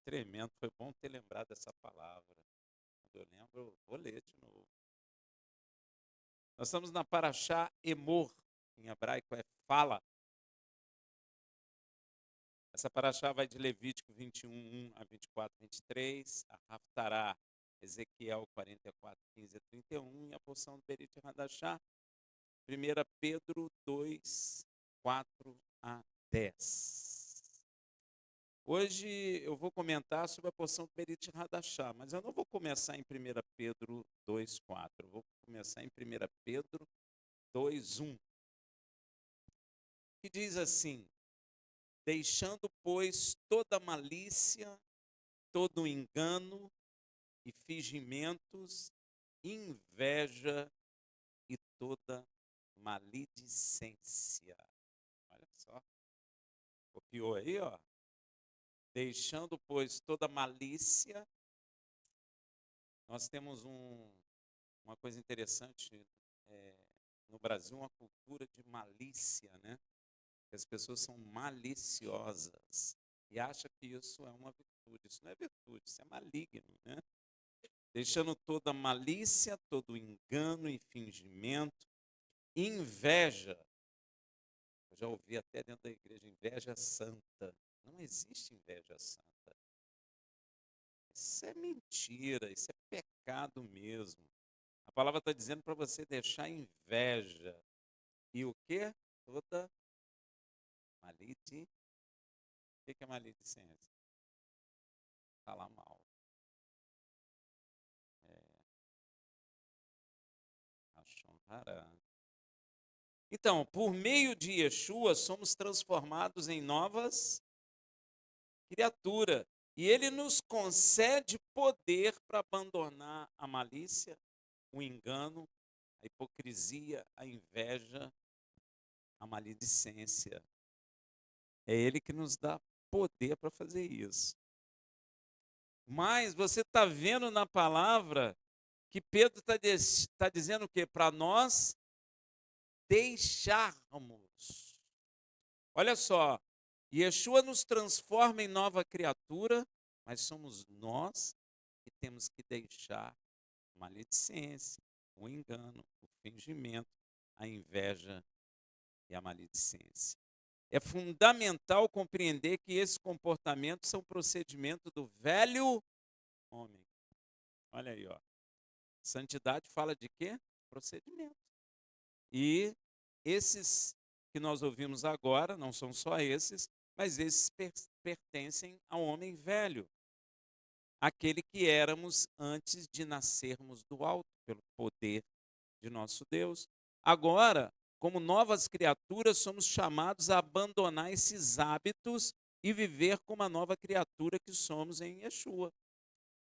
Tremendo, foi bom ter lembrado dessa palavra. Quando eu lembro, eu vou ler de novo. Nós estamos na Paraxá Emor, em hebraico é fala. Essa Paraxá vai de Levítico 21, 1 a 24, 23, a Haftará, Ezequiel 44, 15 a 31, e a porção do Berit Hadashá, 1 Pedro 2, 4 a 10. Hoje eu vou comentar sobre a porção do Berit Hadashá, mas eu não vou começar em 1 Pedro 2,4, eu vou começar em 1 Pedro 2,1, que diz assim: deixando, pois, toda malícia, todo engano e fingimentos, inveja e toda maledicência. Olha só, copiou aí, ó. Deixando, pois, toda malícia. Nós temos uma coisa interessante no Brasil, uma cultura de malícia, né? As pessoas são maliciosas e acham que isso é uma virtude. Isso não é virtude, isso é maligno, né? Deixando toda malícia, todo engano e fingimento, inveja. Eu já ouvi até dentro da igreja, inveja santa. Não existe inveja santa. Isso é mentira, isso é pecado mesmo. A palavra está dizendo para você deixar inveja. E o quê? Toda maledicência. O que é maledicência? Falar mal. Achonrará. Então, por meio de Yeshua, somos transformados em novas criaturas. E ele nos concede poder para abandonar a malícia, o engano, a hipocrisia, a inveja, a maledicência. É ele que nos dá poder para fazer isso. Mas você está vendo na palavra que Pedro está dizendo o quê? Para nós deixarmos. Olha só, Yeshua nos transforma em nova criatura, mas somos nós que temos que deixar a maledicência, o engano, o fingimento, a inveja e a maledicência. É fundamental compreender que esses comportamentos são procedimento do velho homem. Olha aí, ó. Santidade fala de quê? Procedimento. E esses que nós ouvimos agora, não são só esses, mas esses pertencem ao homem velho, aquele que éramos antes de nascermos do alto, pelo poder de nosso Deus. Agora, como novas criaturas, somos chamados a abandonar esses hábitos e viver como a nova criatura que somos em Yeshua.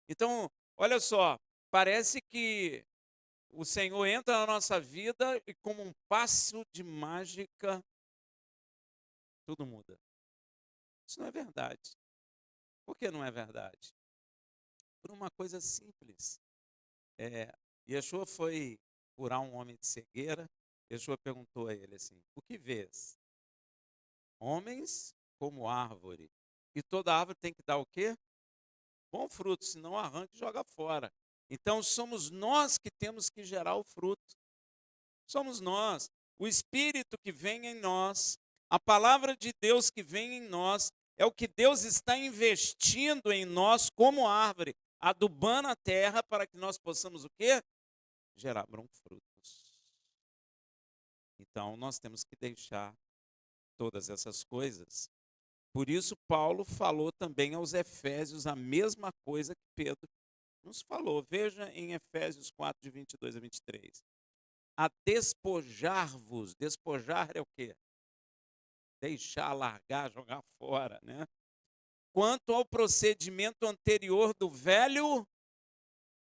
Então, olha só, parece que o Senhor entra na nossa vida e, como um passo de mágica, tudo muda. Isso não é verdade. Por que não é verdade? Por uma coisa simples. Yeshua foi curar um homem de cegueira. Yeshua perguntou a ele assim: o que vês? Homens como árvore. E toda árvore tem que dar o quê? Bom fruto, senão arranca e joga fora. Então somos nós que temos que gerar o fruto. Somos nós. O Espírito que vem em nós, a palavra de Deus que vem em nós, é o que Deus está investindo em nós como árvore, adubando a terra para que nós possamos o quê? Gerar bons frutos. Então nós temos que deixar todas essas coisas. Por isso Paulo falou também aos Efésios a mesma coisa que Pedro nos falou. Veja em Efésios 4, de 22 a 23. A despojar-vos. Despojar é o quê? Deixar, largar, jogar fora, né? Quanto ao procedimento anterior do velho,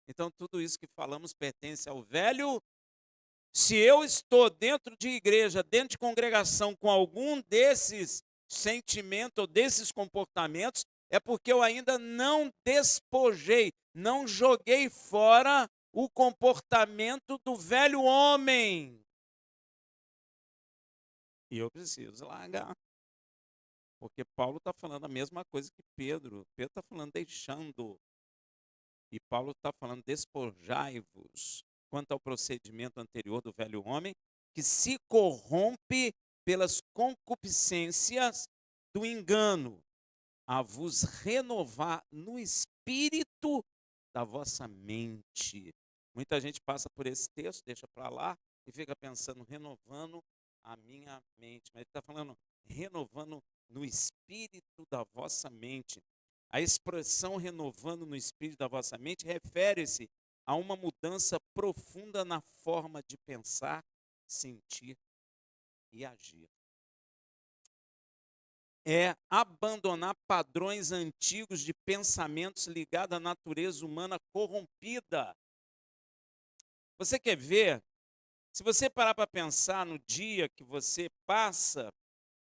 então tudo isso que falamos pertence ao velho. Se eu estou dentro de igreja, dentro de congregação, com algum desses sentimentos ou desses comportamentos, é porque eu ainda não despojei, não joguei fora o comportamento do velho homem. E eu preciso largar. Porque Paulo está falando a mesma coisa que Pedro. Pedro está falando deixando. E Paulo está falando despojai-vos. Quanto ao procedimento anterior do velho homem, que se corrompe pelas concupiscências do engano, a vos renovar no espírito da vossa mente. Muita gente passa por esse texto, deixa para lá e fica pensando, renovando a minha mente. Mas ele está falando, renovando no espírito da vossa mente. A expressão renovando no espírito da vossa mente refere-se a uma mudança profunda na forma de pensar, sentir e agir. É abandonar padrões antigos de pensamentos ligados à natureza humana corrompida. Você quer ver? Se você parar para pensar no dia que você passa,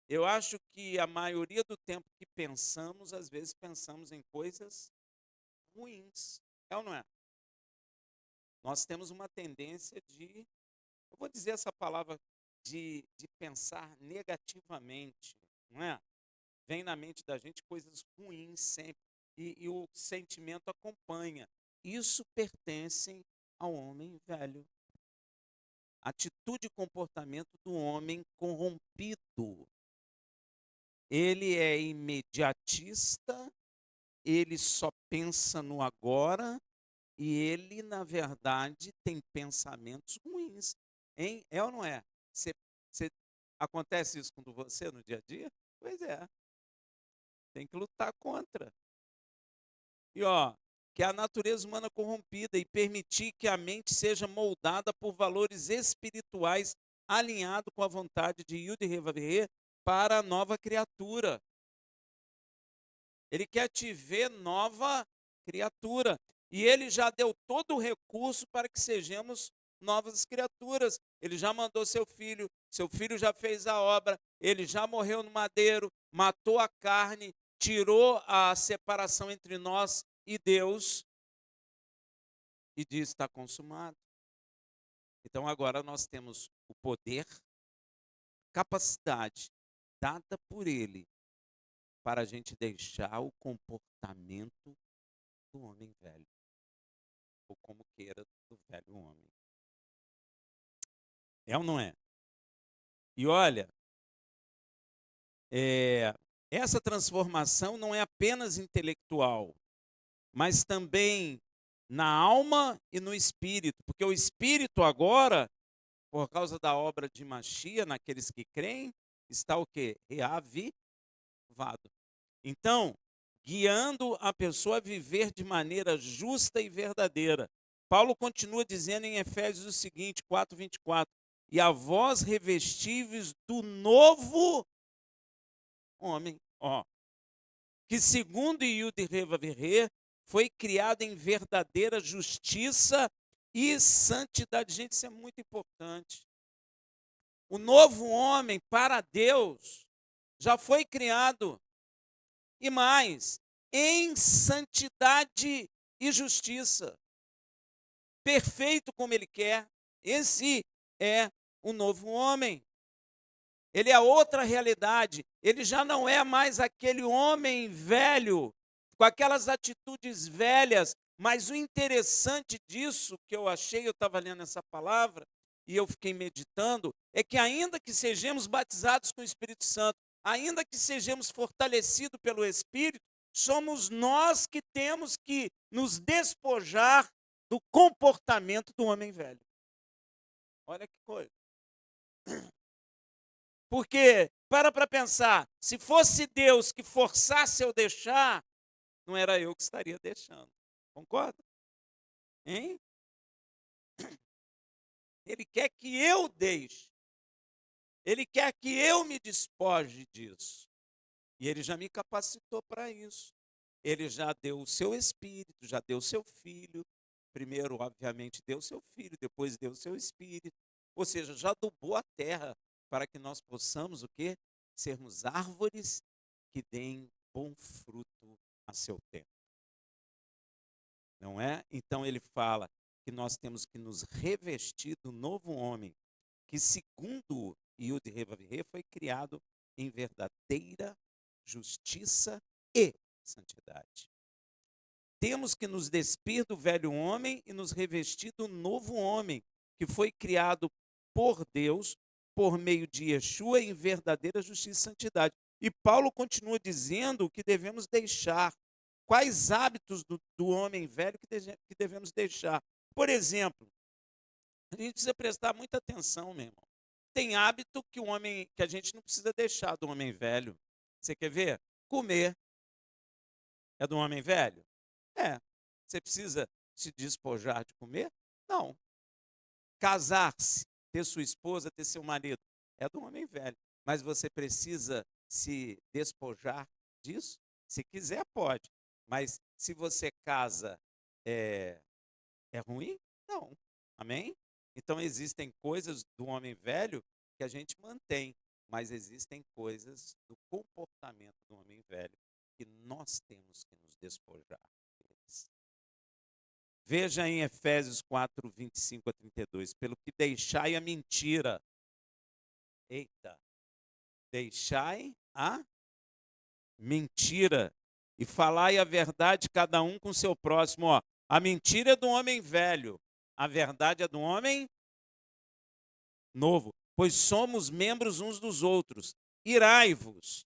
eu acho que a maioria do tempo que pensamos, às vezes pensamos em coisas ruins. É ou não é? Nós temos uma tendência de, eu vou dizer essa palavra, de pensar negativamente, não é? Vem na mente da gente coisas ruins sempre. E o sentimento acompanha. Isso pertence ao homem velho. Atitude e comportamento do homem corrompido. Ele é imediatista, ele só pensa no agora e ele, na verdade, tem pensamentos ruins. Hein? É ou não é? Você, acontece isso com você no dia a dia? Pois é. Tem que lutar contra. E ó, que a natureza humana corrompida e permitir que a mente seja moldada por valores espirituais alinhado com a vontade de Yud Revaver para a nova criatura. Ele quer te ver nova criatura. E ele já deu todo o recurso para que sejamos novas criaturas. Ele já mandou seu filho já fez a obra, ele já morreu no madeiro, matou a carne, tirou a separação entre nós e Deus e disse: está consumado. Então agora nós temos o poder, capacidade dada por ele para a gente deixar o comportamento do homem velho, ou como queira, do velho homem. É ou não é? E olha, essa transformação não é apenas intelectual, mas também na alma e no espírito, porque o espírito agora, por causa da obra de Machia, naqueles que creem, está o quê? Reavivado. Então, guiando a pessoa a viver de maneira justa e verdadeira. Paulo continua dizendo em Efésios o seguinte, 4:24, e a vós revestíveis do novo homem, ó, que segundo Yud Revaver foi criado em verdadeira justiça e santidade. Gente, isso é muito importante. O novo homem para Deus já foi criado. E mais, em santidade e justiça. Perfeito como ele quer. Esse é o novo homem. Ele é outra realidade. Ele já não é mais aquele homem velho, com aquelas atitudes velhas. Mas o interessante disso, que eu achei, eu estava lendo essa palavra, e eu fiquei meditando, é que ainda que sejamos batizados com o Espírito Santo, ainda que sejamos fortalecidos pelo Espírito, somos nós que temos que nos despojar do comportamento do homem velho. Olha que coisa. Porque, para pensar, se fosse Deus que forçasse eu deixar, não era eu que estaria deixando. Concorda? Hein? Ele quer que eu deixe. Ele quer que eu me despoje disso. E ele já me capacitou para isso. Ele já deu o seu espírito, já deu o seu filho. Primeiro, obviamente, deu o seu filho, depois deu o seu espírito. Ou seja, já adubou a terra para que nós possamos o quê? Sermos árvores que deem bom fruto a seu tempo. Não é? Então ele fala que nós temos que nos revestir do novo homem, que segundo Yud Revavirê foi criado em verdadeira justiça e santidade. Temos que nos despir do velho homem e nos revestir do novo homem, que foi criado por Deus, por meio de Yeshua, em verdadeira justiça e santidade. E Paulo continua dizendo o que devemos deixar. Quais hábitos do homem velho que devemos deixar? Por exemplo, a gente precisa prestar muita atenção, meu irmão. Tem hábito que a gente não precisa deixar do homem velho. Você quer ver? Comer é do homem velho? É. Você precisa se despojar de comer? Não. Casar-se, ter sua esposa, ter seu marido, é do homem velho. Mas você precisa se despojar disso? Se quiser, pode. Mas se você casa, é, é ruim? Não. Amém? Então existem coisas do homem velho que a gente mantém, mas existem coisas do comportamento do homem velho que nós temos que nos despojar deles. Veja em Efésios 4, 25 a 32. Pelo que deixai a mentira. Eita. Deixai a mentira e falai a verdade cada um com seu próximo. Ó, a mentira é do homem velho, a verdade é do homem novo, pois somos membros uns dos outros. Irai-vos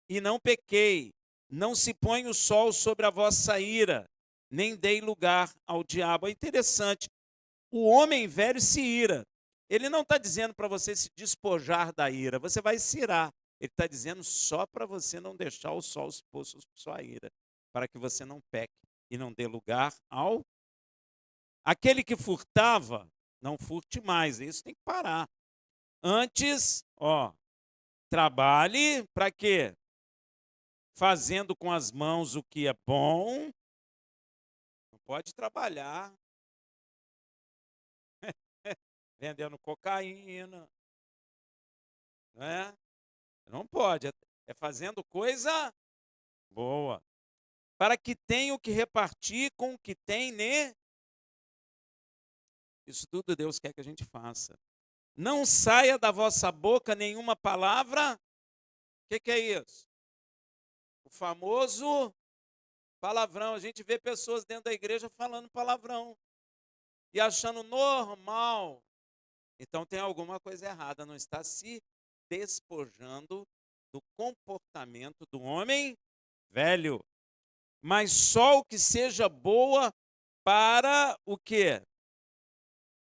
e não pequei, não se põe o sol sobre a vossa ira, nem dei lugar ao diabo. É interessante, o homem velho se ira. Ele não está dizendo para você se despojar da ira, você vai se irar. Ele está dizendo só para você não deixar o sol se pôr sobre sua ira, para que você não peque e não dê lugar ao... Aquele que furtava, não furte mais, isso tem que parar. Antes, ó, trabalhe para quê? Fazendo com as mãos o que é bom. Não pode trabalhar vendendo cocaína, né? Não pode, é fazendo coisa boa. Para que tenha o que repartir com o que tem, né? Isso tudo Deus quer que a gente faça. Não saia da vossa boca nenhuma palavra. O que é isso? O famoso palavrão. A gente vê pessoas dentro da igreja falando palavrão e achando normal. Então tem alguma coisa errada, não está se despojando do comportamento do homem velho. Mas só o que seja boa para o quê?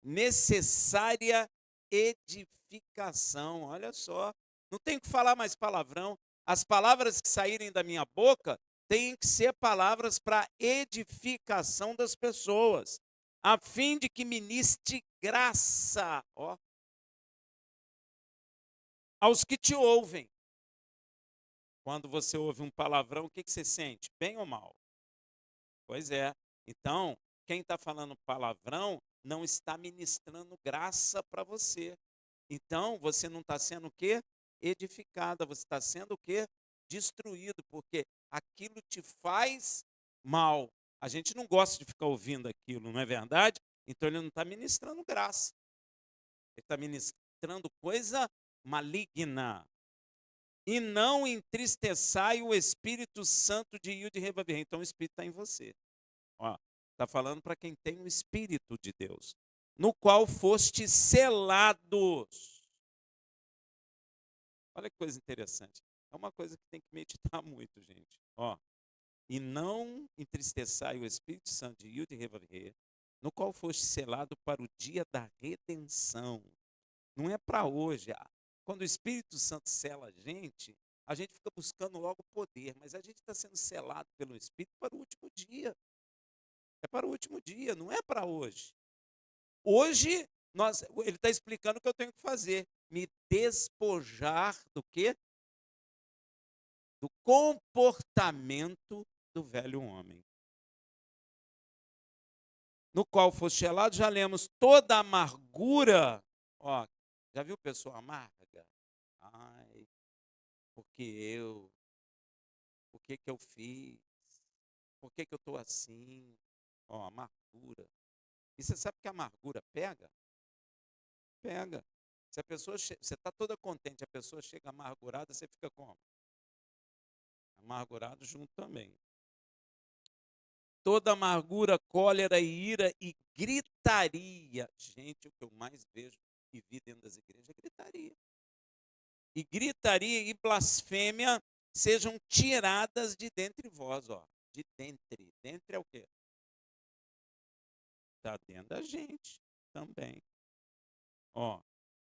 Necessária edificação. Olha só, não tenho que falar mais palavrão. As palavras que saírem da minha boca têm que ser palavras para edificação das pessoas, a fim de que ministre graça, ó, aos que te ouvem. Quando você ouve um palavrão, o que você sente? Bem ou mal? Pois é. Então, quem está falando palavrão não está ministrando graça para você. Então, você não está sendo o quê? Edificada, você está sendo o quê? Destruído, porque aquilo te faz mal. A gente não gosta de ficar ouvindo aquilo, não é verdade? Então, ele não está ministrando graça. Ele está ministrando coisa maligna. E não entristeçai o Espírito Santo de Yud Revavirem. Então, o Espírito está em você. Está falando para quem tem o Espírito de Deus, no qual foste selados. Olha que coisa interessante. É uma coisa que tem que meditar muito, gente. Ó, e não entristeçai o Espírito Santo de Yud Revavirem, no qual foste selado para o dia da redenção. Não é para hoje. Quando o Espírito Santo sela a gente fica buscando logo poder, mas a gente está sendo selado pelo Espírito para o último dia. É para o último dia, não é para hoje. Hoje, ele está explicando o que eu tenho que fazer. Me despojar do quê? Do comportamento do velho homem. No qual foste selado, já lemos toda a amargura. Ó, já viu pessoa amarga? Ai, porque eu? Por que eu fiz? Por que eu estou assim? Ó, amargura. E você sabe que a amargura pega? Pega. Se a pessoa você está toda contente, a pessoa chega amargurada, você fica como? Amargurado junto também. Toda amargura, cólera e ira e gritaria. Gente, o que eu mais vejo e vi dentro das igrejas é gritaria. E gritaria e blasfêmia sejam tiradas de dentre vós, ó. De dentre. Dentre é o quê? Está dentro da gente também. Ó.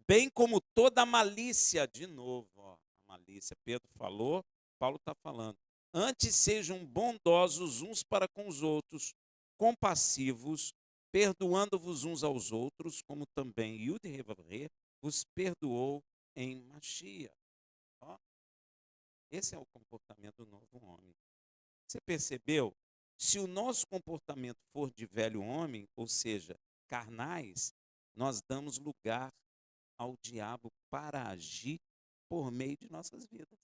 Bem como toda malícia, de novo, ó. A malícia, Pedro falou, Paulo está falando. Antes sejam bondosos uns para com os outros, compassivos, perdoando-vos uns aos outros, como também Yud Revavré vos perdoou em Machia. Ó, esse é o comportamento do novo homem. Você percebeu? Se o nosso comportamento for de velho homem, ou seja, carnais, nós damos lugar ao diabo para agir por meio de nossas vidas.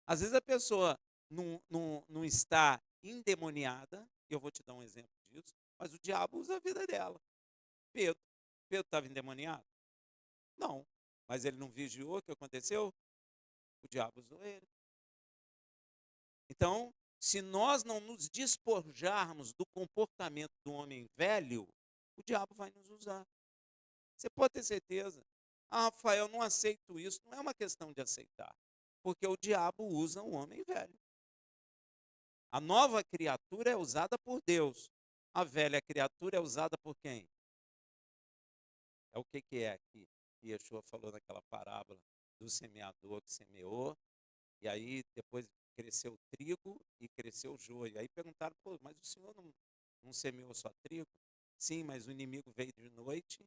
Às vezes a pessoa não está endemoniada, e eu vou te dar um exemplo disso, mas o diabo usa a vida dela. Pedro estava endemoniado? Não. Mas ele não vigiou o que aconteceu? O diabo usou ele. Então, se nós não nos despojarmos do comportamento do homem velho, o diabo vai nos usar. Você pode ter certeza. Ah, Rafael, não aceito isso. Não é uma questão de aceitar. Porque o diabo usa o homem velho. A nova criatura é usada por Deus. A velha criatura é usada por quem? É o que é aqui que Yeshua falou naquela parábola do semeador que semeou, e aí depois cresceu o trigo e cresceu o joio. Aí perguntaram, pô, mas o senhor não semeou só trigo? Sim, mas o inimigo veio de noite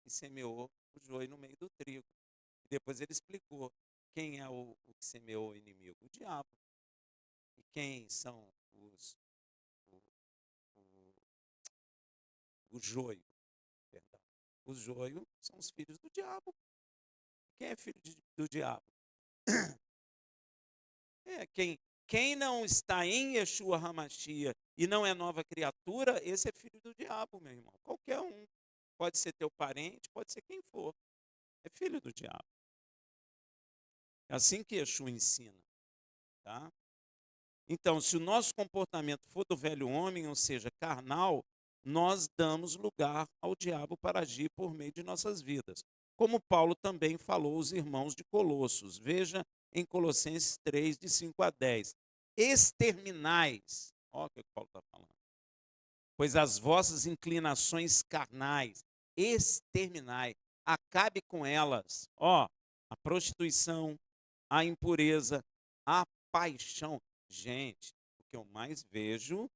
e semeou o joio no meio do trigo. E depois ele explicou quem é o que semeou o inimigo? O diabo. E quem são o, o joio? Perdão. O joio são os filhos do diabo. Quem é filho do diabo? É, quem não está em Yeshua Hamashia e não é nova criatura, esse é filho do diabo, meu irmão. Qualquer um. Pode ser teu parente, pode ser quem for. É filho do diabo. É assim que Yeshua ensina. Tá? Então, se o nosso comportamento for do velho homem, ou seja, carnal, nós damos lugar ao diabo para agir por meio de nossas vidas. Como Paulo também falou aos irmãos de Colossos. Veja em Colossenses 3, de 5 a 10. Exterminais. Olha o que Paulo está falando. Pois as vossas inclinações carnais, exterminai, acabe com elas. Ó, a prostituição, a impureza, a paixão. Gente, o que eu mais vejo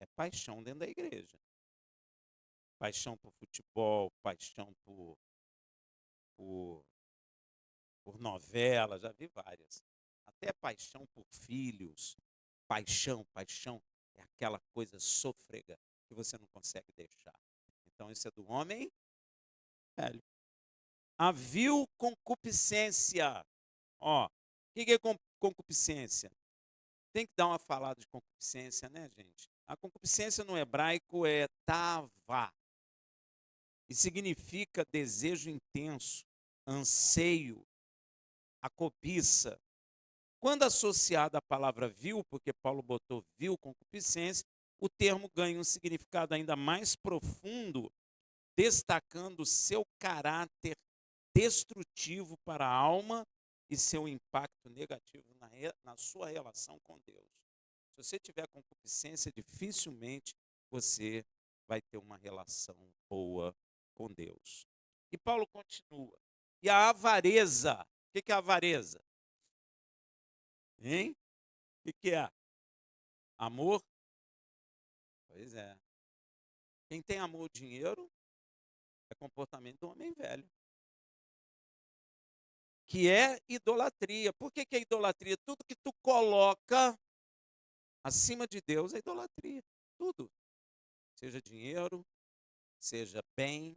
é paixão dentro da igreja. Paixão por futebol, paixão por, por novela, já vi várias. Até paixão por filhos. Paixão é aquela coisa sôfrega que você não consegue deixar. Então, isso é do homem velho. A vil concupiscência. Ó, o que é concupiscência? Tem que dar uma falada de concupiscência, né, gente? A concupiscência no hebraico é tava. E significa desejo intenso, anseio, a cobiça. Quando associada à palavra vil, porque Paulo botou vil, concupiscência, o termo ganha um significado ainda mais profundo, destacando seu caráter destrutivo para a alma e seu impacto negativo na sua relação com Deus. Se você tiver concupiscência, dificilmente você vai ter uma relação boa com Deus. E Paulo continua. E a avareza. O que é a avareza? Hein? O que é? Amor? Pois é. Quem tem amor ao dinheiro é comportamento do homem velho. Que é idolatria. Por que é idolatria? Tudo que tu coloca acima de Deus é idolatria. Tudo. Seja dinheiro, seja bem,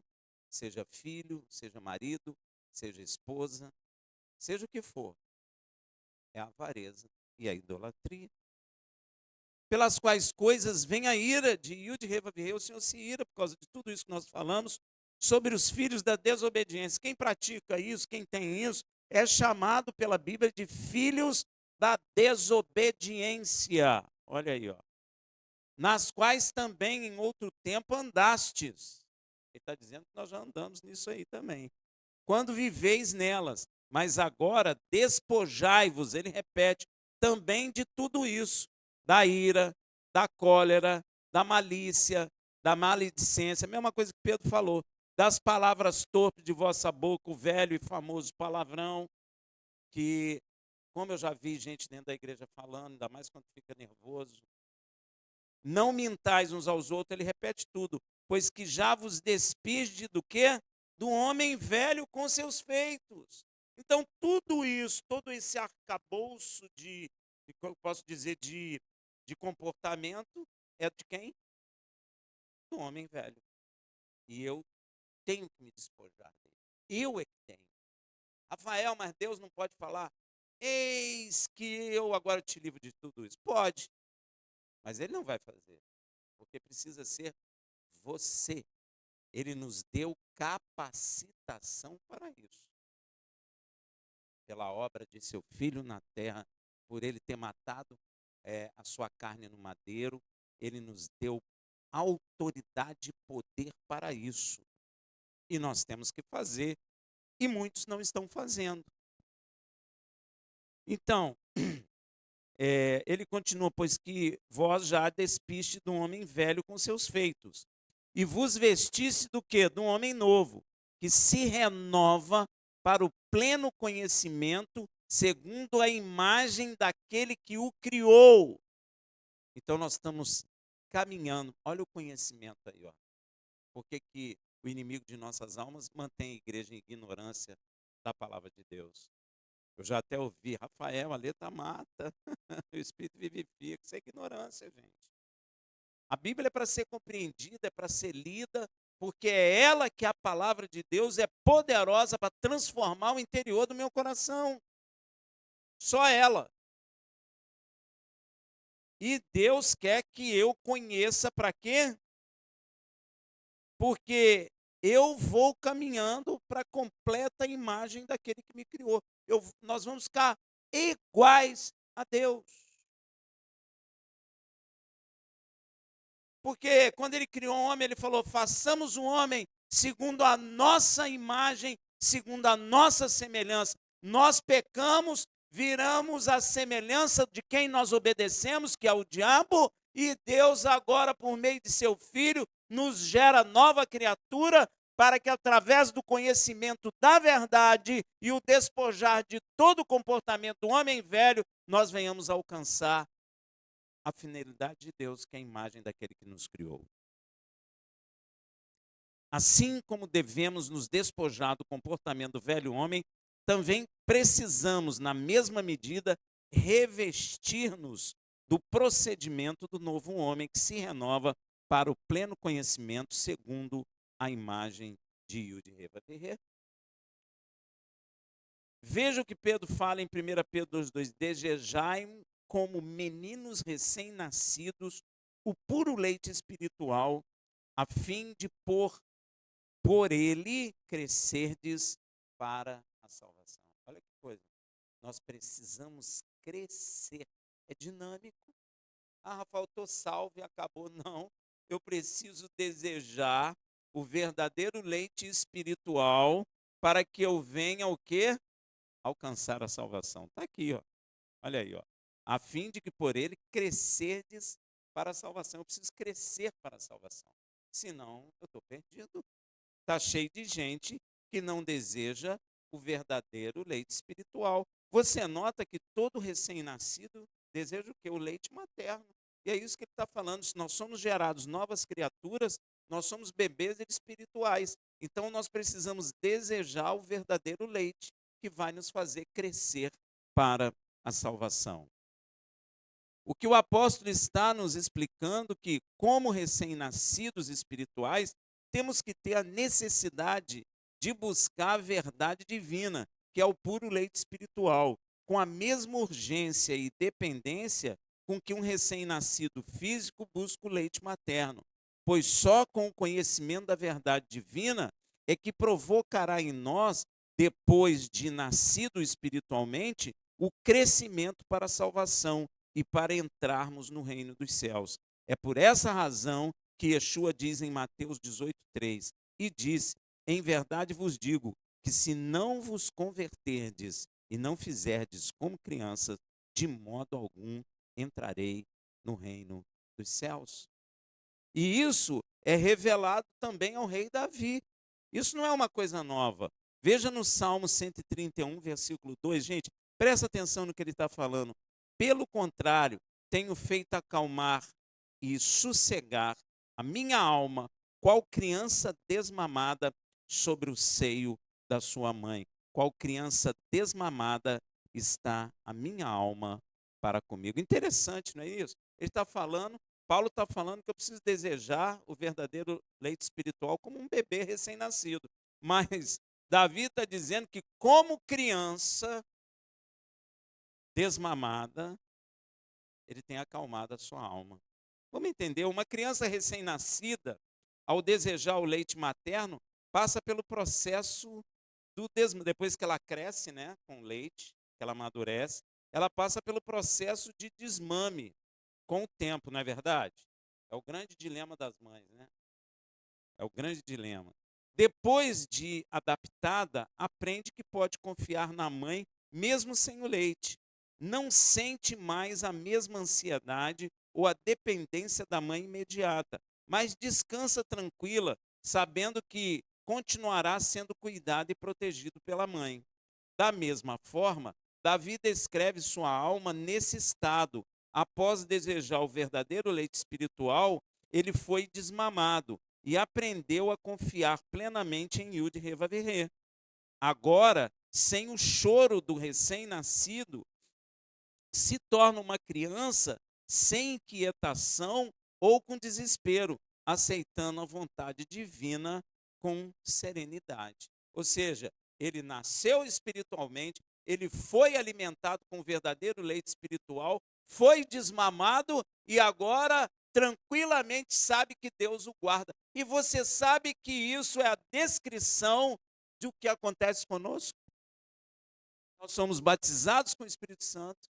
seja filho, seja marido, seja esposa, seja o que for. É a avareza e a idolatria. Pelas quais coisas vem a ira de Yud Revavirei, o Senhor se ira por causa de tudo isso que nós falamos sobre os filhos da desobediência. Quem pratica isso, quem tem isso, é chamado pela Bíblia de filhos da desobediência. Olha aí, ó. Nas quais também em outro tempo andastes. Ele está dizendo que nós já andamos nisso aí também. Quando viveis nelas, mas agora despojai-vos, ele repete, também de tudo isso, da ira, da cólera, da malícia, da maledicência, a mesma coisa que Pedro falou, das palavras torpes de vossa boca, o velho e famoso palavrão, que, como eu já vi gente dentro da igreja falando, ainda mais quando fica nervoso, não mintais uns aos outros, ele repete tudo, pois que já vos despide do quê? Do homem velho com seus feitos. Então, tudo isso, todo esse arcabouço eu posso dizer, de comportamento, é de quem? Do homem velho. E eu tenho que me despojar dele. Eu é que tenho. Rafael, mas Deus não pode falar, eis que eu agora te livro de tudo isso. Pode, mas ele não vai fazer, porque precisa ser você. Ele nos deu capacitação para isso. Pela obra de seu Filho na terra, por ele ter matado a sua carne no madeiro, ele nos deu autoridade e poder para isso. E nós temos que fazer, e muitos não estão fazendo. Então, ele continua, pois que vós já despiste do homem velho com seus feitos, e vos vestisse do quê? Do homem novo, que se renova para o pleno conhecimento, segundo a imagem daquele que o criou. Então nós estamos caminhando, olha o conhecimento aí, ó. Por que o inimigo de nossas almas mantém a igreja em ignorância da palavra de Deus? Eu já até ouvi, Rafael, a letra mata, o Espírito vivifica. Isso é ignorância, gente. A Bíblia é para ser compreendida, é para ser lida, porque é ela que a palavra de Deus é poderosa para transformar o interior do meu coração. Só ela. E Deus quer que eu conheça para quê? Porque eu vou caminhando para a completa imagem daquele que me criou. Nós vamos ficar iguais a Deus. Porque quando ele criou o homem, ele falou: façamos o homem segundo a nossa imagem, segundo a nossa semelhança. Nós pecamos, viramos a semelhança de quem nós obedecemos, que é o diabo, e Deus agora, por meio de seu Filho, nos gera nova criatura, para que através do conhecimento da verdade e o despojar de todo o comportamento do homem velho, nós venhamos a alcançar a finalidade de Deus, que é a imagem daquele que nos criou. Assim como devemos nos despojar do comportamento do velho homem, também precisamos, na mesma medida, revestir-nos do procedimento do novo homem que se renova para o pleno conhecimento segundo a imagem de Yud-Heh-Vav-Heh. Veja o que Pedro fala em 1 Pedro 2,2: desejai como meninos recém-nascidos o puro leite espiritual, a fim de por ele crescerdes para a salvação. Olha que coisa. Nós precisamos crescer. É dinâmico. Ah, Rafael, estou salvo e acabou. Não. Eu preciso desejar o verdadeiro leite espiritual para que eu venha o quê? Alcançar a salvação. Está aqui, ó. Olha aí, ó. A fim de que por ele crescerdes para a salvação. Eu preciso crescer para a salvação. Senão, eu estou perdido. Está cheio de gente que não deseja o verdadeiro leite espiritual. Você nota que todo recém-nascido deseja o quê? O leite materno. E é isso que ele está falando. Se nós somos gerados novas criaturas, nós somos bebês espirituais. Então, nós precisamos desejar o verdadeiro leite que vai nos fazer crescer para a salvação. O que o apóstolo está nos explicando que, como recém-nascidos espirituais, temos que ter a necessidade de buscar a verdade divina, que é o puro leite espiritual, com a mesma urgência e dependência com que um recém-nascido físico busca o leite materno, pois só com o conhecimento da verdade divina é que provocará em nós, depois de nascido espiritualmente, o crescimento para a salvação e para entrarmos no reino dos céus. É por essa razão que Yeshua diz em Mateus 18:3, e disse: em verdade vos digo que se não vos converterdes e não fizerdes como crianças, de modo algum entrarei no reino dos céus. E isso é revelado também ao rei Davi. Isso não é uma coisa nova. Veja no Salmo 131, versículo 2, gente, presta atenção no que ele está falando. Pelo contrário, tenho feito acalmar e sossegar a minha alma, qual criança desmamada sobre o seio da sua mãe. Qual criança desmamada está a minha alma para comigo. Interessante, não é isso? Ele está falando, Paulo está falando que eu preciso desejar o verdadeiro leite espiritual como um bebê recém-nascido. Mas Davi está dizendo que, como criança desmamada, ele tem acalmado a sua alma. Vamos entender? Uma criança recém-nascida, ao desejar o leite materno, passa pelo processo depois que ela cresce, né, com leite, que ela amadurece, ela passa pelo processo de desmame com o tempo, não é verdade? É o grande dilema das mães, né? É o grande dilema. Depois de adaptada, aprende que pode confiar na mãe mesmo sem o leite. Não sente mais a mesma ansiedade ou a dependência da mãe imediata, mas descansa tranquila, sabendo que continuará sendo cuidado e protegido pela mãe. Da mesma forma, Davi descreve sua alma nesse estado. Após desejar o verdadeiro leite espiritual, ele foi desmamado e aprendeu a confiar plenamente em Yud Revavirê. Agora, sem o choro do recém-nascido, se torna uma criança sem inquietação ou com desespero, aceitando a vontade divina com serenidade. Ou seja, ele nasceu espiritualmente, ele foi alimentado com o verdadeiro leite espiritual, foi desmamado e agora tranquilamente sabe que Deus o guarda. E você sabe que isso é a descrição do que acontece conosco? Nós somos batizados com o Espírito Santo.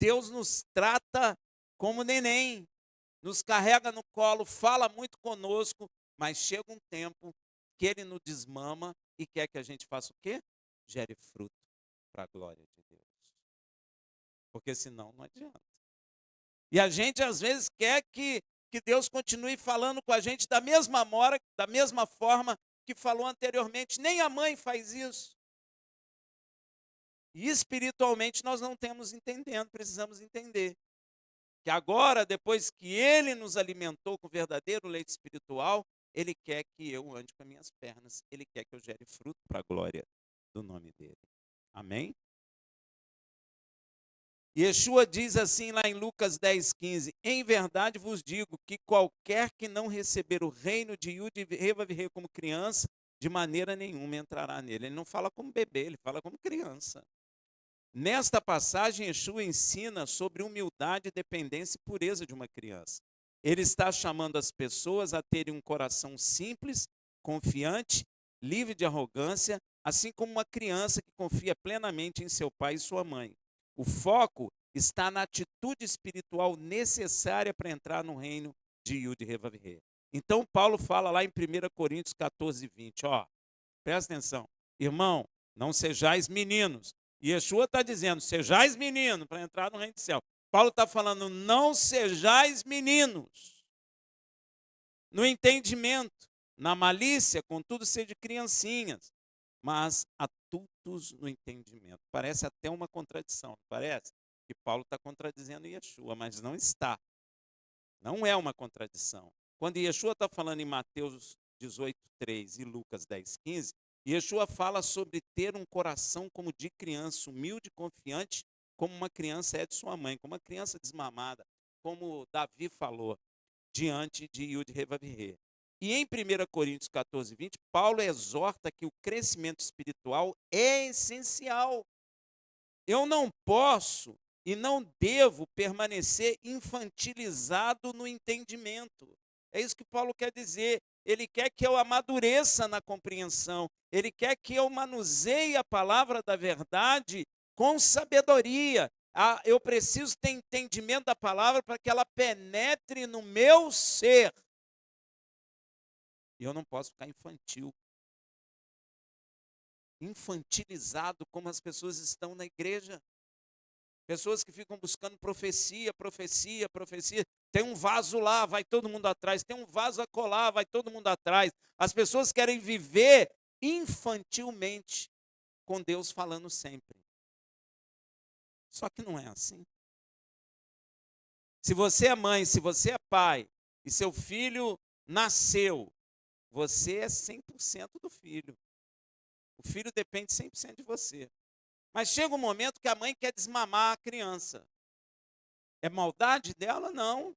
Deus nos trata como neném, nos carrega no colo, fala muito conosco, mas chega um tempo que ele nos desmama e quer que a gente faça o quê? Gere fruto para a glória de Deus. Porque senão não adianta. E a gente às vezes quer que Deus continue falando com a gente da mesma forma que falou anteriormente. Nem a mãe faz isso. E espiritualmente nós não temos entendendo, precisamos entender que agora, depois que ele nos alimentou com o verdadeiro leite espiritual, ele quer que eu ande com as minhas pernas, ele quer que eu gere fruto para a glória do nome dele. Amém? Yeshua diz assim lá em Lucas 10:15, em verdade vos digo que qualquer que não receber o reino de Yud e Revavirê como criança, de maneira nenhuma entrará nele. Ele não fala como bebê, ele fala como criança. Nesta passagem, Yeshua ensina sobre humildade, dependência e pureza de uma criança. Ele está chamando as pessoas a terem um coração simples, confiante, livre de arrogância, assim como uma criança que confia plenamente em seu pai e sua mãe. O foco está na atitude espiritual necessária para entrar no reino de Yud Revavirê. Então, Paulo fala lá em 1 Coríntios 14:20, presta atenção, irmão, não sejais meninos. E Yeshua está dizendo, sejais meninos para entrar no reino do céu. Paulo está falando, não sejais meninos. No entendimento, na malícia, contudo, sede criancinhas, mas adultos no entendimento. Parece até uma contradição, não parece? Que Paulo está contradizendo Yeshua, mas não está. Não é uma contradição. Quando Yeshua está falando em Mateus 18:3 e Lucas 10:15, Yeshua fala sobre ter um coração como de criança, humilde e confiante, como uma criança é de sua mãe, como uma criança desmamada, como Davi falou, diante de Yud Revavirê. E em 1 Coríntios 14:20, Paulo exorta que o crescimento espiritual é essencial. Eu não posso e não devo permanecer infantilizado no entendimento. É isso que Paulo quer dizer. Ele quer que eu amadureça na compreensão. Ele quer que eu manuseie a palavra da verdade com sabedoria. Eu preciso ter entendimento da palavra para que ela penetre no meu ser. E eu não posso ficar infantilizado como as pessoas estão na igreja. Pessoas que ficam buscando profecia, profecia, profecia. Tem um vaso lá, vai todo mundo atrás. Tem um vaso acolá, vai todo mundo atrás. As pessoas querem viver infantilmente, com Deus falando sempre. Só que não é assim. Se você é mãe, se você é pai, e seu filho nasceu, você é 100% do filho. O filho depende 100% de você. Mas chega um momento que a mãe quer desmamar a criança. É maldade dela? Não.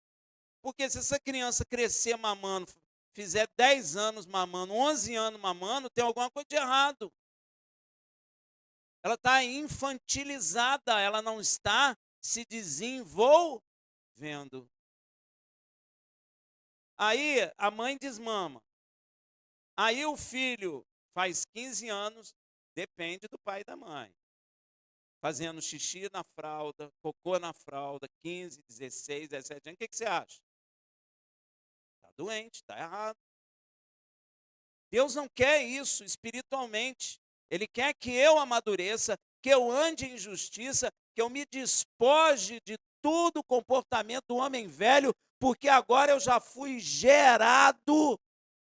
Porque se essa criança crescer mamando, fizer 10 anos mamando, 11 anos mamando, tem alguma coisa de errado. Ela está infantilizada, ela não está se desenvolvendo. Aí a mãe desmama. Aí o filho faz 15 anos, depende do pai e da mãe. Fazendo xixi na fralda, cocô na fralda, 15, 16, 17 anos. O que você acha? Está doente, está errado. Deus não quer isso espiritualmente. Ele quer que eu amadureça, que eu ande em justiça, que eu me despoje de todo o comportamento do homem velho, porque agora eu já fui gerado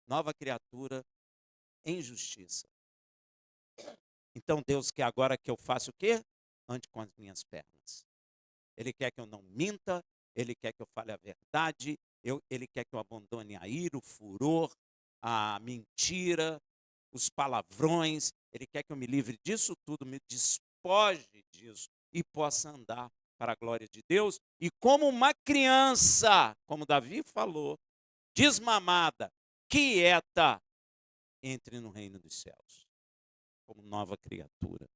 nova criatura em justiça. Então Deus quer agora que eu faça o quê? Ande com as minhas pernas. Ele quer que eu não minta, Ele quer que eu fale a verdade, Ele quer que eu abandone a ira, o furor, a mentira, os palavrões. Ele quer que eu me livre disso tudo, me despoje disso e possa andar para a glória de Deus. E como uma criança, como Davi falou, desmamada, quieta, entre no reino dos céus, como nova criatura.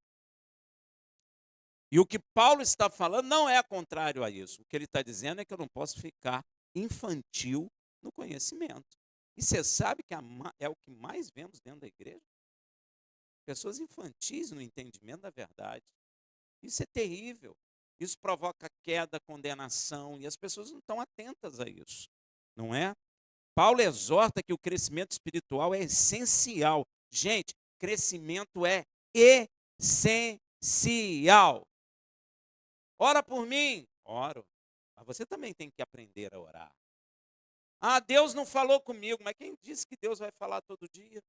E o que Paulo está falando não é contrário a isso. O que ele está dizendo é que eu não posso ficar infantil no conhecimento. E você sabe que é o que mais vemos dentro da igreja? Pessoas infantis no entendimento da verdade. Isso é terrível. Isso provoca queda, condenação, e as pessoas não estão atentas a isso, não é? Paulo exorta que o crescimento espiritual é essencial. Gente, crescimento é essencial. Ora por mim. Oro. Mas você também tem que aprender a orar. Ah, Deus não falou comigo. Mas quem disse que Deus vai falar todo dia?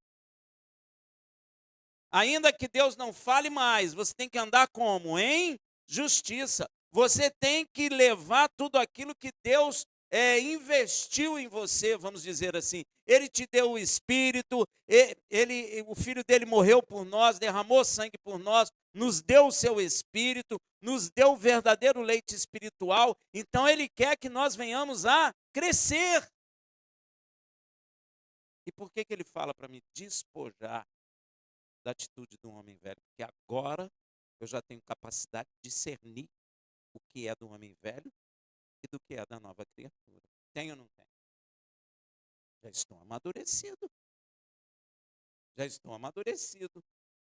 Ainda que Deus não fale mais, você tem que andar como? Em justiça. Você tem que levar tudo aquilo que Deus investiu em você, vamos dizer assim. Ele te deu o Espírito, o Filho dele morreu por nós, derramou sangue por nós, nos deu o seu Espírito, nos deu o verdadeiro leite espiritual. Então Ele quer que nós venhamos a crescer. E por que Ele fala para me despojar da atitude do homem velho? Porque agora eu já tenho capacidade de discernir o que é do homem velho e do que é da nova criatura. Tem ou não tem? Já estou amadurecido. Já estou amadurecido.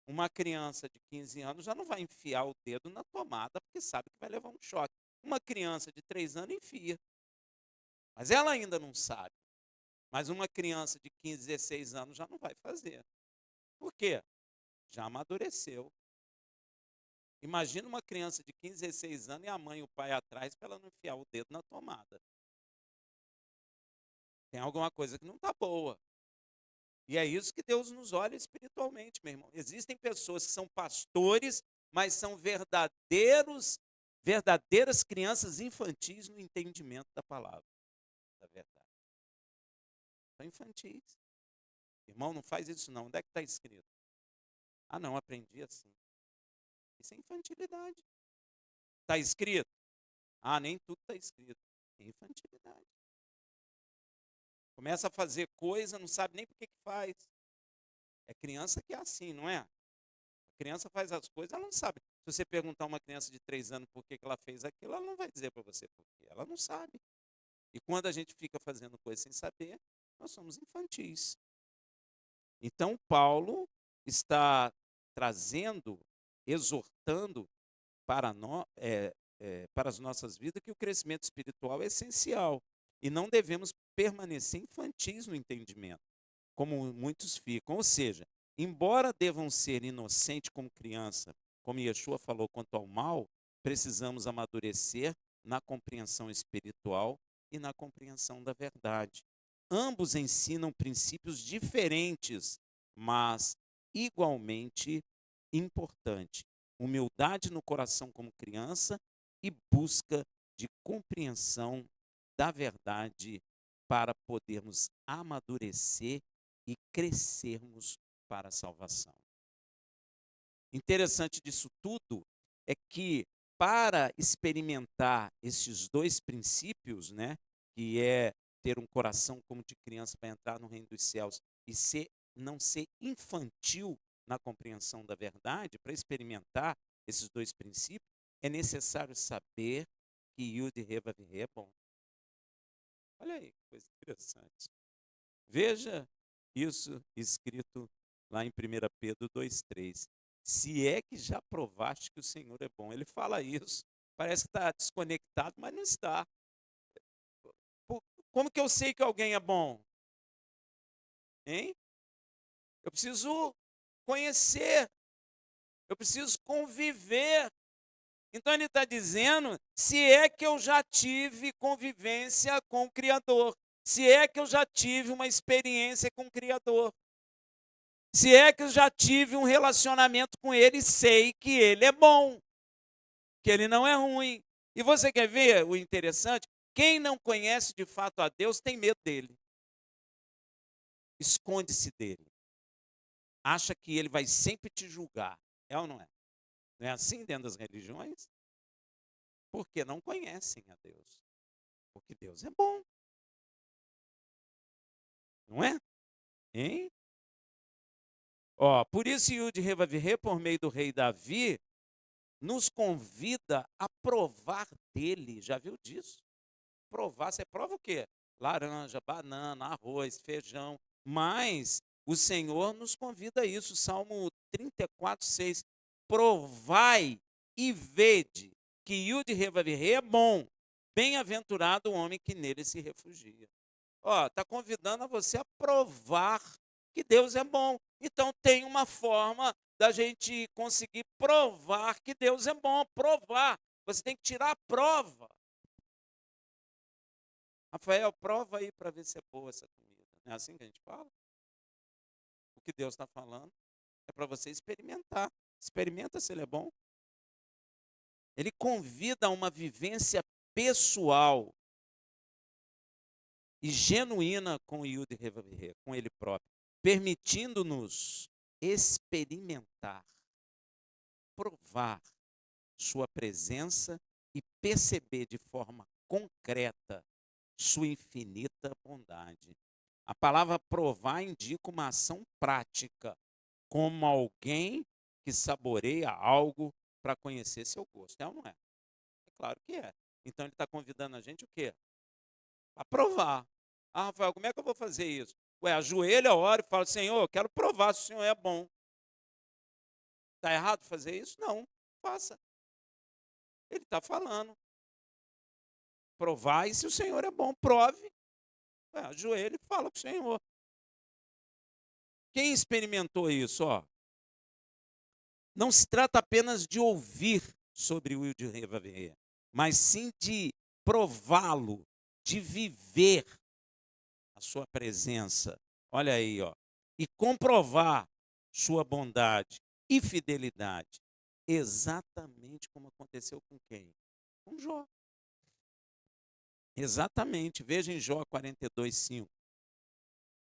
Uma criança de 15 anos já não vai enfiar o dedo na tomada porque sabe que vai levar um choque. Uma criança de 3 anos enfia. Mas ela ainda não sabe. Mas uma criança de 15, 16 anos já não vai fazer. Por quê? Já amadureceu. Imagina uma criança de 15, 16 anos e a mãe e o pai atrás para ela não enfiar o dedo na tomada. Tem alguma coisa que não está boa. E é isso que Deus nos olha espiritualmente, meu irmão. Existem pessoas que são pastores, mas são verdadeiras crianças infantis no entendimento da palavra, da verdade. São infantis. Irmão, não faz isso não. Onde é que está escrito? Ah, não, aprendi assim. Isso é infantilidade. Está escrito? Ah, nem tudo está escrito. É infantilidade. Começa a fazer coisa, não sabe nem por que faz. É criança que é assim, não é? A criança faz as coisas, ela não sabe. Se você perguntar a uma criança de 3 anos por que ela fez aquilo, ela não vai dizer para você por quê. Ela não sabe. E quando a gente fica fazendo coisa sem saber, nós somos infantis. Então, Paulo está trazendo, exortando para as nossas vidas que o crescimento espiritual é essencial e não devemos permanecer infantis no entendimento, como muitos ficam. Ou seja, embora devam ser inocentes como criança, como Yeshua falou quanto ao mal, precisamos amadurecer na compreensão espiritual e na compreensão da verdade. Ambos ensinam princípios diferentes, mas igualmente importantes. Humildade no coração como criança e busca de compreensão da verdade para podermos amadurecer e crescermos para a salvação. Interessante disso tudo é que para experimentar esses dois princípios, né, que é ter um coração como de criança para entrar no reino dos céus e não ser infantil na compreensão da verdade, para experimentar esses dois princípios, é necessário saber que Yud e Revav é bom. Olha aí, que coisa interessante. Veja isso escrito lá em 1 Pedro 2,3. Se é que já provaste que o Senhor é bom. Ele fala isso. Parece que está desconectado, mas não está. Como que eu sei que alguém é bom? Hein? Eu preciso conhecer. Eu preciso conviver. Então ele está dizendo, se é que eu já tive convivência com o Criador. Se é que eu já tive uma experiência com o Criador. Se é que eu já tive um relacionamento com ele e sei que ele é bom, que ele não é ruim. E você quer ver o interessante? Quem não conhece de fato a Deus tem medo dele. Esconde-se dele. Acha que ele vai sempre te julgar. É ou não é? Não é assim dentro das religiões? Porque não conhecem a Deus. Porque Deus é bom. Não é? Hein? Ó, por isso Yud Revav, por meio do rei Davi, nos convida a provar dele. Já viu disso? Provar, você prova o quê? Laranja, banana, arroz, feijão. Mas o Senhor nos convida a isso. Salmo 34:6. Provai e vede que Yud Revav é bom. Bem-aventurado o homem que nele se refugia. Ó, está convidando a você a provar que Deus é bom. Então tem uma forma da gente conseguir provar que Deus é bom. Provar. Você tem que tirar a prova. Rafael, prova aí para ver se é boa essa comida. Não é assim que a gente fala? O que Deus está falando é para você experimentar. Experimenta se ele é bom. Ele convida a uma vivência pessoal e genuína com o Yud Revav, com ele próprio, permitindo-nos experimentar, provar sua presença e perceber de forma concreta sua infinita bondade. A palavra provar indica uma ação prática, como alguém que saboreia algo para conhecer seu gosto. É ou não é? É claro que é. Então ele está convidando a gente o quê? A provar. Ah, Rafael, como é que eu vou fazer isso? Ué, ajoelha, ora e fala, Senhor, eu quero provar se o Senhor é bom. Está errado fazer isso? Não, faça. Ele está falando. Provai se o Senhor é bom, prove. Ué, ajoelha e fala com o Senhor. Quem experimentou isso? Ó, não se trata apenas de ouvir sobre o Yud Revav, mas sim de prová-lo, de viver a sua presença. Olha aí, ó. E comprovar sua bondade e fidelidade. Exatamente como aconteceu com quem? Com Jó. Exatamente. Veja em Jó 42:5,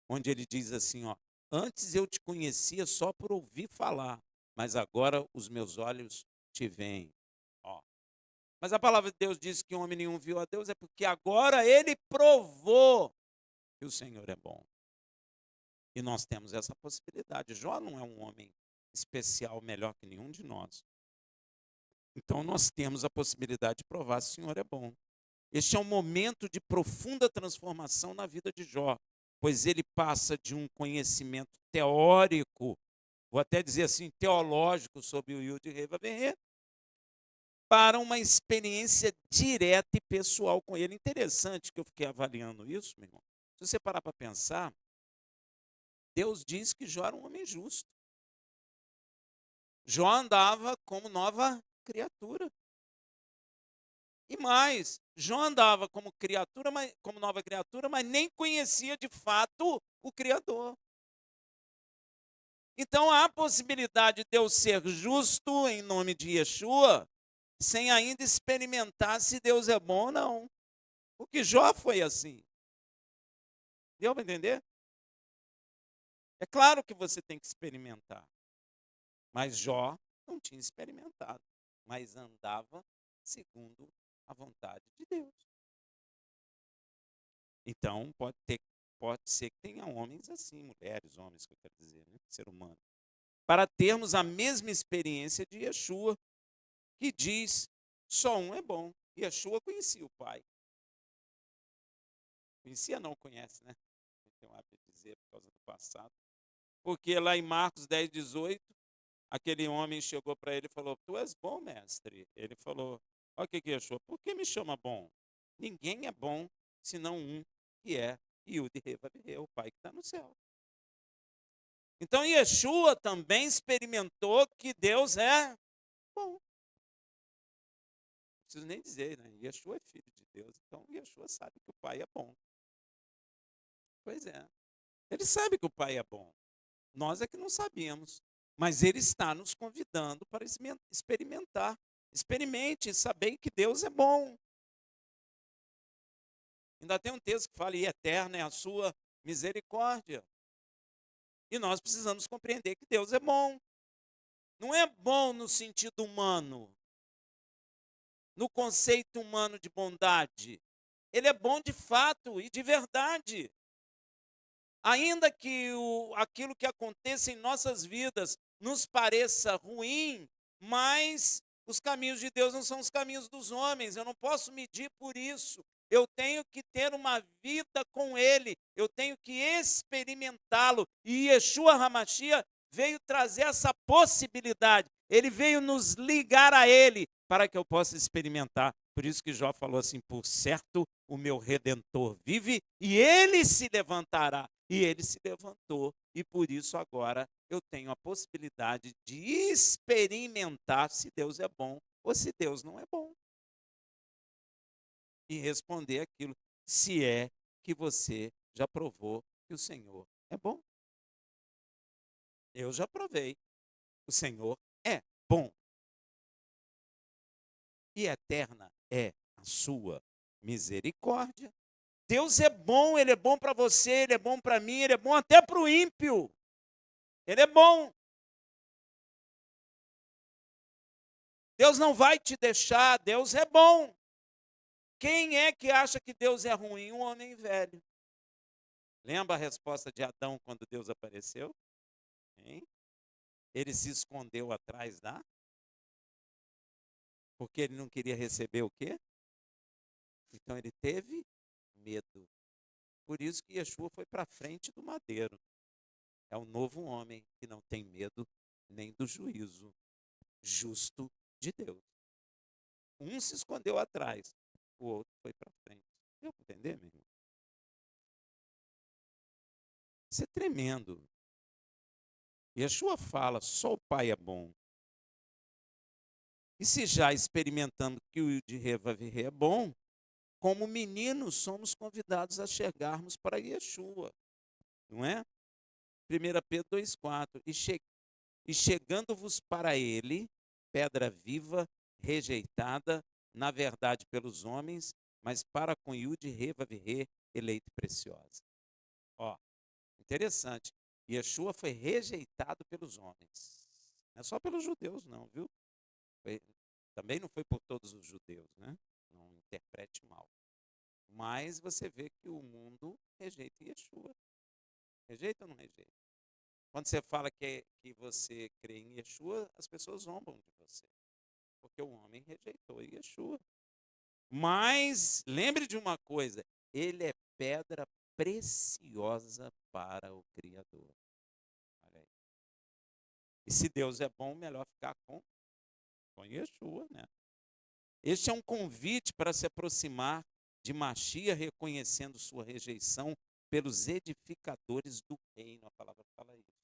onde ele diz assim, ó: antes eu te conhecia só por ouvir falar, mas agora os meus olhos te veem. Ó. Mas a palavra de Deus diz que homem nenhum viu a Deus, é porque agora ele provou que o Senhor é bom. E nós temos essa possibilidade. Jó não é um homem especial, melhor que nenhum de nós. Então nós temos a possibilidade de provar se o Senhor é bom. Este é um momento de profunda transformação na vida de Jó, pois ele passa de um conhecimento teórico, vou até dizer assim, teológico sobre o Yud Revav, para uma experiência direta e pessoal com ele. Interessante que eu fiquei avaliando isso, meu irmão. Se você parar para pensar, Deus diz que Jó era um homem justo. Jó andava como nova criatura. E mais, Jó andava como criatura, como nova criatura, mas nem conhecia de fato o Criador. Então há a possibilidade de Deus ser justo em nome de Yeshua, sem ainda experimentar se Deus é bom ou não. Porque Jó foi assim. Deu para entender? É claro que você tem que experimentar. Mas Jó não tinha experimentado, mas andava segundo a vontade de Deus. Então, pode ser que tenha homens assim, mulheres, homens, que eu quero dizer, né? Ser humano. Para termos a mesma experiência de Yeshua, que diz, só um é bom. Yeshua conhecia o Pai. Conhecia, não conhece, né? Tem um hábito de dizer por causa do passado. Porque lá em Marcos 10, 18, aquele homem chegou para ele e falou, tu és bom, mestre. Ele falou, olha o que Yeshua, por que me chama bom? Ninguém é bom, senão um, que é Yud-Heh-Vav-Heh, o Pai que está no céu. Então, Yeshua também experimentou que Deus é bom. Não preciso nem dizer, né? Yeshua é filho de Deus, então Yeshua sabe que o Pai é bom. Pois é. Ele sabe que o Pai é bom. Nós é que não sabíamos. Mas Ele está nos convidando para experimentar. Experimente, saber que Deus é bom. Ainda tem um texto que fala, e eterna é a sua misericórdia. E nós precisamos compreender que Deus é bom. Não é bom no sentido humano, no conceito humano de bondade. Ele é bom de fato e de verdade. Ainda que aquilo que aconteça em nossas vidas nos pareça ruim, mas os caminhos de Deus não são os caminhos dos homens. Eu não posso medir por isso. Eu tenho que ter uma vida com Ele. Eu tenho que experimentá-lo. E Yeshua HaMashiach veio trazer essa possibilidade. Ele veio nos ligar a Ele para que eu possa experimentar. Por isso que Jó falou assim, por certo, o meu Redentor vive e Ele se levantará. E ele se levantou, e por isso agora eu tenho a possibilidade de experimentar se Deus é bom ou se Deus não é bom. E responder aquilo, se é que você já provou que o Senhor é bom. Eu já provei, o Senhor é bom. E eterna é a sua misericórdia. Deus é bom, Ele é bom para você, Ele é bom para mim, Ele é bom até para o ímpio. Ele é bom. Deus não vai te deixar, Deus é bom. Quem é que acha que Deus é ruim? Um homem velho. Lembra a resposta de Adão quando Deus apareceu? Hein? Ele se escondeu atrás da? Porque ele não queria receber o quê? Então ele teve medo. Por isso que Yeshua foi para frente do madeiro. É um novo homem que não tem medo nem do juízo justo de Deus. Um se escondeu atrás, o outro foi para frente. Deu para entender, meu irmão? Isso é tremendo. Yeshua fala, só o Pai é bom. E se já experimentamos que o de Revavirê é bom, como meninos somos convidados a chegarmos para Yeshua. Não é? 1 Pedro 2,4. E chegando-vos para ele, pedra viva, rejeitada, na verdade pelos homens, mas para com Yud Revavirê, eleita e preciosa. Ó, interessante. Yeshua foi rejeitado pelos homens. Não é só pelos judeus, não, viu? Também não foi por todos os judeus, né? Não interprete mal. Mas você vê que o mundo rejeita Yeshua. Rejeita ou não rejeita? Quando você fala que você crê em Yeshua, as pessoas zombam de você. Porque o homem rejeitou Yeshua. Mas lembre de uma coisa, ele é pedra preciosa para o Criador. Olha aí. E se Deus é bom, melhor ficar com Yeshua, né? Este é um convite para se aproximar de Machia, reconhecendo sua rejeição pelos edificadores do reino. A palavra fala isso.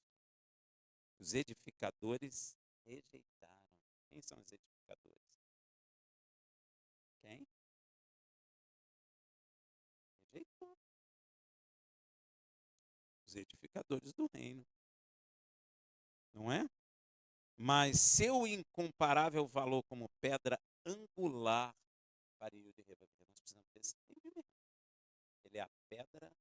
Os edificadores rejeitaram. Quem são os edificadores? Quem? Rejeitou. Os edificadores do reino. Não é? Mas seu incomparável valor como pedra angular para o de Rebaver. Nós precisamos desse entendimento. Ele é a pedra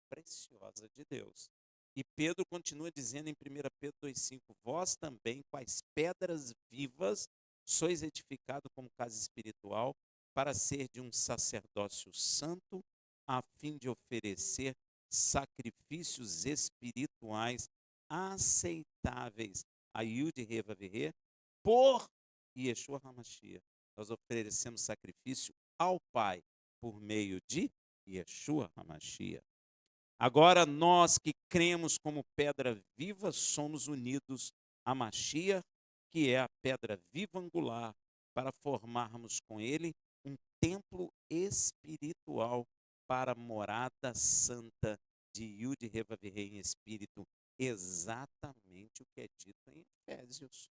preciosa de Deus. E Pedro continua dizendo em 1 Pedro 2,5: vós também, quais pedras vivas, sois edificados como casa espiritual, para ser de um sacerdócio santo, a fim de oferecer sacrifícios espirituais aceitáveis a Yud Revavirê por Yeshua HaMashiach. Nós oferecemos sacrifício ao Pai por meio de Yeshua HaMashiach. Agora nós que cremos como pedra viva somos unidos a Mashiach, que é a pedra viva angular, para formarmos com ele um templo espiritual para a morada santa de Yud Revavirê em espírito, exatamente o que é dito em Efésios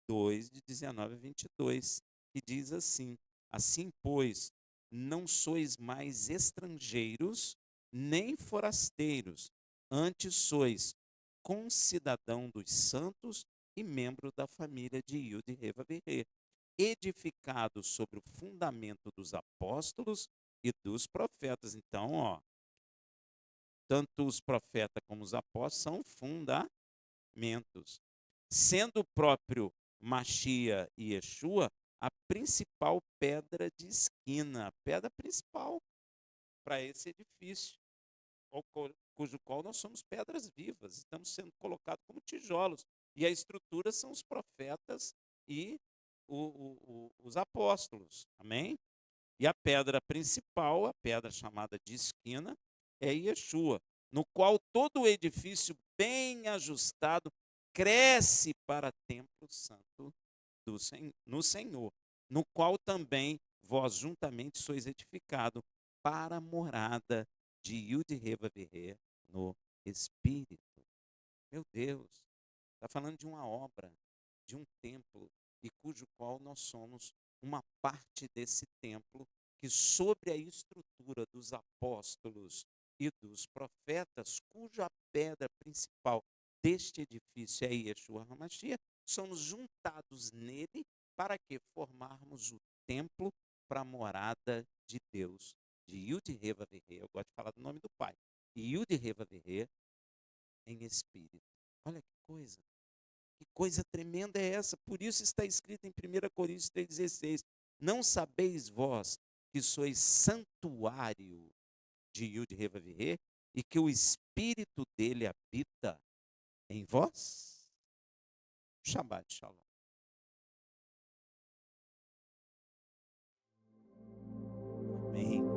2, de 19 a 22, que diz assim: assim, pois, não sois mais estrangeiros, nem forasteiros, antes sois concidadão dos santos e membro da família de Yud Revavirê, edificado sobre o fundamento dos apóstolos e dos profetas. Então, tanto os profetas como os apóstolos são fundamentos, sendo o próprio Machia e Yeshua a principal pedra de esquina, a pedra principal para esse edifício, cujo qual nós somos pedras vivas, estamos sendo colocados como tijolos, e a estrutura são os profetas e os apóstolos, amém? E a pedra principal, a pedra chamada de esquina, é Yeshua, no qual todo o edifício bem ajustado cresce para templo santo no Senhor, no qual também vós juntamente sois edificado para a morada de Yud Revavirê no Espírito. Meu Deus, está falando de uma obra, de um templo, e cujo qual nós somos uma parte desse templo, que sobre a estrutura dos apóstolos e dos profetas, cuja pedra principal deste edifício é Yeshua HaMashiach, somos juntados nele para que formarmos o templo para a morada de Deus, de Yud Revavirê. Eu gosto de falar do nome do Pai. Yud Revavirê em espírito. Olha que coisa tremenda é essa? Por isso está escrito em 1 Coríntios 3,16: não sabeis vós que sois santuário de Yud Revavirê e que o Espírito dele habita em vós? Shabbat Shalom. Amém.